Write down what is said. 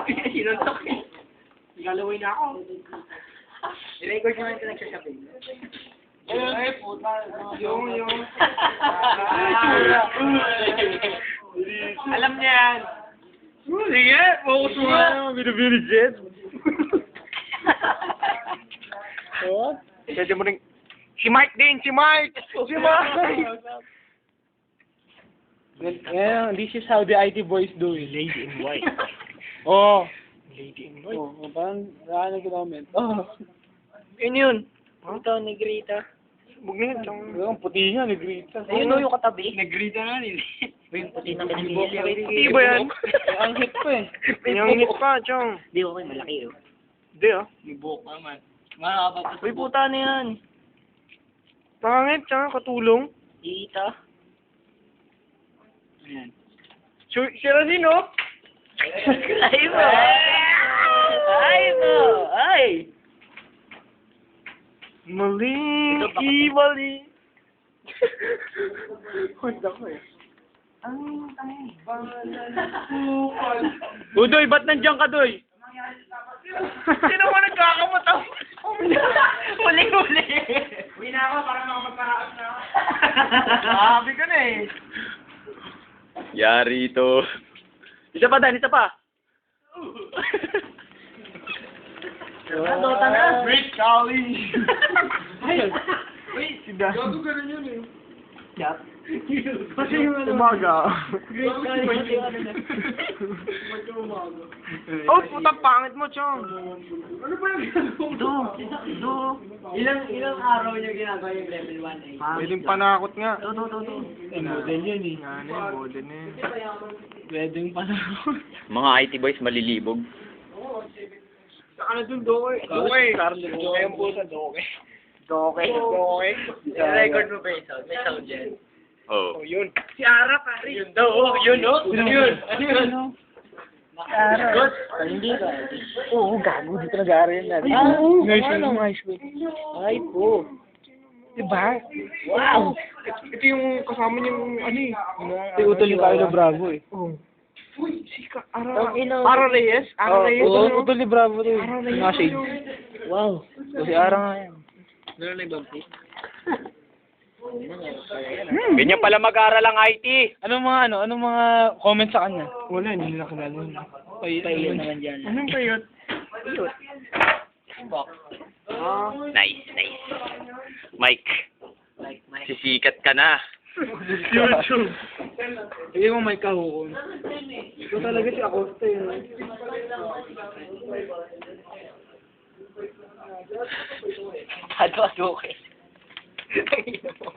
Sinuntok eh. Igalawin na ako. I-record nyo yung nagsasabing. Ay, puta. Yung. Alam niya yan. Sige, focus mo nga. Binibirigit. Oh? Pwede mo rin. Si Mike din! Si Mike! Si Mike! Yeah, this is how the IT boys do it. Lady in white. Oh. Lady in white. Oh, parang nag-comment. Oh. Yun yun. Ito, negrita. Huwag na yun. Ang puti niya, negrita. Ayun o, yung katabi. Negrita na rin. Yung puti na pinamili. Puti ba yan? Ang hit pa eh. Yung hit pa, Chong. Hindi, okay, malaki oh. Hindi ah. May buhok pa naman. Makakapagpapos. Uy, puta na yan. Pangit, tsaka katulong. Ita. Ayan. Sira din, oh. Ay mo! Ay mo! Ay! Mali, Ito, baka- mali. Hold ako eh. Udoy, ba't nandiyan ka, Doy? Sino mo nagkakamataw? Huli-huli! Uwi na ako para makapagparaos na ako. Sabi ko na eh. Yari ito. Isa pa, Dan, isa pa. Dota na. Great Kali. Uy, Gago ganun yun eh. Yap. Kasi yung umaga. Oh, puta pangit mo, Chong. Ano ba yung Do. Ilang araw niya ginagawa yung level 1 eh? Pwedeng panakot nga. Do. Model yan eh. Ano yung bode na yun. Pwedeng panahon. Mga IT boys malilibog. Saka na dun, Doke. Doke. Doke ang pusa, Doke. Doke. Doke. I-record mo ba yung sound? May sound yan. Oh. Oh, yun. Si Ara, pare. Yun daw, oh. Yun, oh. Yun. Ano yun? Good. Hindi ka. Oo, gago. Dito nag-aaral yan natin. Nice way. Ay po. Diba? Wow. Ito yung kasama niyang ano eh. Yung utol ni Paolo Bravo eh. Oh. Uy, si Ara. Ang ina. Ara Reyes? Ara Reyes. Oo, ano? utol ni Bravo to. Ara Reyes. Mga shade. Wow. Kasi ara nga yan. Meron na ibang place. Ganyan pala mag-aral ang IT. Anong mga comments sa kanya? Wala, hindi nila kilala yun. Payo naman dyan. Anong payot? Nice. Mike, Like, sisikat ka na. YouTube. Sige mo may kahukon. Ito talaga si Acosta yun. Hado-hado okay.